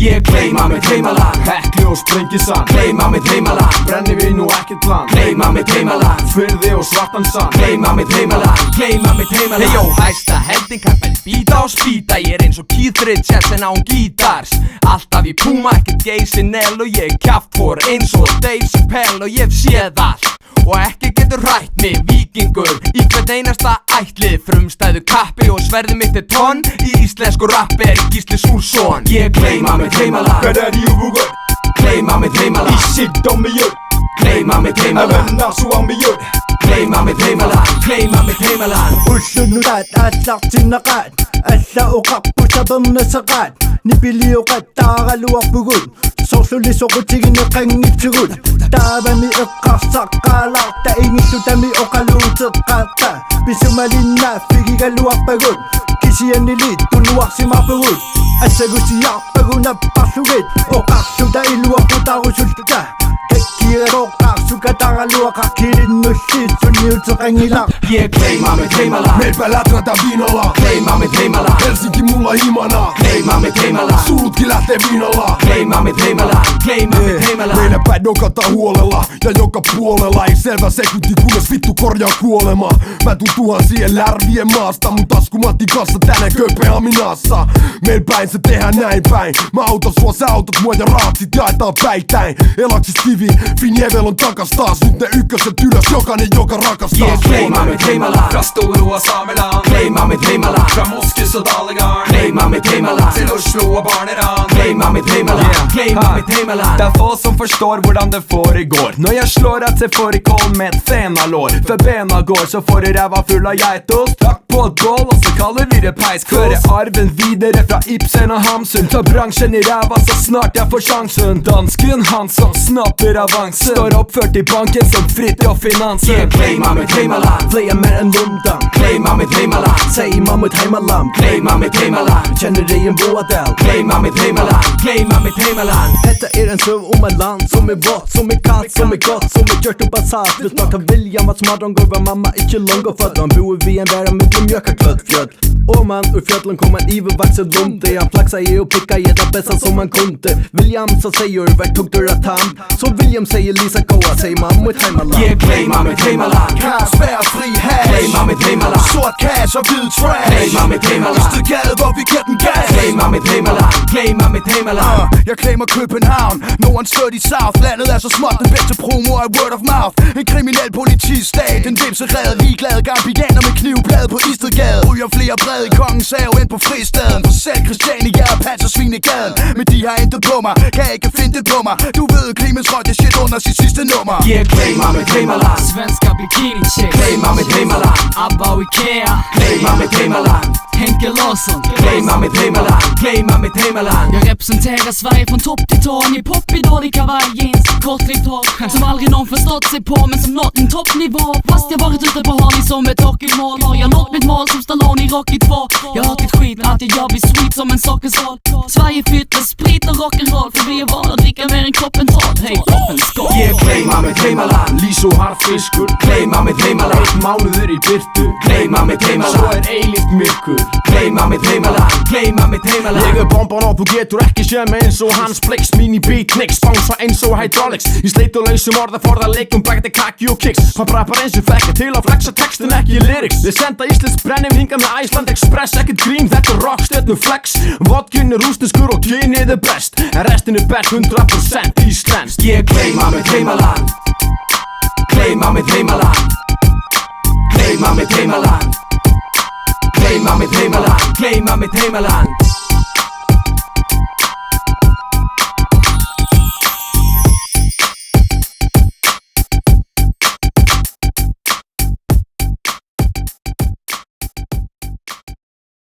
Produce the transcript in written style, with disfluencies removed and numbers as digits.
Ég gleyma mitt heimaland, Heklu og Sprengisand, gleyma mitt heimaland, brennivín og ekkert land, gleyma mitt heimaland, Firði og svartan sand, gleyma mitt heimaland, gleyma mitt heimaland. Hey yo, hæsta helding kann bæði býta og spýta. Ég eins og Keith Richards en án gítars. Alltaf í Puma, ekkert geysinell og ég kjaftfor eins og Dave Chappelle. Og ég hef séð allt og ekki getur rætt mig, víkingur í hvern einasta ætlið. Frumstæðu kappi og sverði mitt tonn. Í íslensku rappi Gísli Súrsson. Ég gleyma mitt heimaland, Hvernig júgur, gleyma mitt heimaland, sitt á mig jör, gleyma mitt heimaland, venna svo á mig jör, gleyma mitt heimaland, gleyma mitt heimaland. Usunurad atlaqtinaqat alla uqarpusabernasaqat nipiliuqat taaraluarpugut sorsulisoqutigini qanngipsugut taavami eqqarsaqqaalaarta ingillutami oqaluuteqqaatta pisumalinna figigaluarpagut kisianilit tunuarsimarpugut assagusiarpagunapparlugit oqarsuta iluarputaarusulluta Ég gleyma mitt heimaland, meil latrata viinalla, gleyma mitt heimaland, Helsinki mulla himana, gleyma mitt heimaland, surutkin lähtee viinalla, gleyma mitt heimaland, gleyma mitt heimaland. meillä päin dokataan huolella ja joka puolella ei selvä sekunti kunnes vittu korjaa kuolema. Mä tuun tuhansien lärvien maasta, mun taskumatikassa tänään Kööpenhaminassa. Meil päin se tehdään näin päin, mä autan sua, sä autat mua ja rahat sit jaetaan päittäin. Elaksis Tivi, Finjevel on takas taas, nyt ne ykköset ylös, jokainen joka rakastaa. Ég gleyma mitt heimaland, Fra Storo og Sameland, gleyma mitt heimaland, fra Moskus og Dalegarden, gleyma mitt heimaland, til Oslo og Barneran. gleyma mitt heimaland, gleyma mitt heimaland. Det er få som forstår hvordan det foregår når jeg slår at jeg får i koll med et fenalår. For bena går, så får jeg ræva full av geitost. Takk på et bål, og så kaller vi det peiskos. Fører arven videre fra Ibsen og Hamsun. Tar bransjen i ræva så snart jeg får sjansen. Dansken han som snapper avansen, står oppført i banken som Fridtjof Finansen. Ég gleyma mitt heimaland, Fleia mer enn Lundan gleyma mitt heimaland, Seima mitt heimaland gleyma mitt heimaland, Kjenner deg en boadel gleyma mitt heimaland, gleyma mitt heimaland. Dette en søv om et land som vått, som kaldt, som godt, som kjørt opp av sat. Du snakker William at smadron går var mamma ikke langt og født. Han bor vi en verden med mjøkakvøtt fjøtt. Og man ur fjøtlen kom en ivervakset lunte. Han flaksa i og pikka i det bästa som han kunde. William så säger vart tog du att han. Så William säger Lisa Koa, säger man mitt heimaland. Ég gleyma mitt heimaland, Spær fri hash, gleyma mitt heimaland, sort cash og hvid trash. gleyma mitt heimaland, Østergade, hvor vi giver den gas. gleyma mitt heimaland, gleyma mitt heimaland. Jeg claimer København, Nordens Dirty South. Landet er så småt, den bedste promo er word of mouth. En kriminel politistat, en vimserede ligeglade gambianer med knivblade på Istedgade. Ryger flere brede i kongens have ind på fristaden. For selv Christiania er pansersvin i gaden. Men de har intet på mig, kan ikke finde det på mig. Du ved, Clemens røg det shit under sit sidste nummer. Ég gleyma mitt heimaland, Svenska bikini chicks, gleyma mitt heimaland, ABBA och Ikea, gleyma mitt heimaland, Henke Larsson. gleyma mitt heimaland, gleyma mitt heimaland. Jag representerar Sverige från topp till tå. Ni pop i dålig kavaj, jeans, kortklippt hår. Som aldrig någon förstått sig på, men som nått en toppnivå. Fast jag varit ute på Harley som ett hockeymål. Har jag nått mitt mål som Stallone i Rocky 2. Jag har hört ditt skit, allt jag gör blir sweet som en sockerskål. Sverige fyllt med sprit och rock'n'roll. För vi är vana att dricka mer än kroppen tål. Hej, kroppen skål. Ég gleyma mitt heimaland, Lís og harðfiskur, gleyma mitt heimaland, eitt mánuður í byrtu. gleyma mitt Svo heimaland, eilíft myrkur. gleyma mitt heimaland, gleyma mitt Ég heimaland. bomban og þú getur ekki séð mig eins og hans Blix. Mini beatniks, bánsa eins og hydraulics. Í sleit og lausum orða forða leikum bækti kaki og kicks. Hann rappar eins og þekka til að flexa textin ekki lyrics. Við senda íslensk brennum hingað með Iceland Express. Ekkert grín, þetta er rockstjörnu flex. Vodkin er rústenskur og kynið er best. En restin er best 100% íslenskt. Ég gleyma mitt heimaland, gleyma mitt heimaland, gleyma mitt heimaland, gleyma mitt heimaland, gleyma mitt heimaland.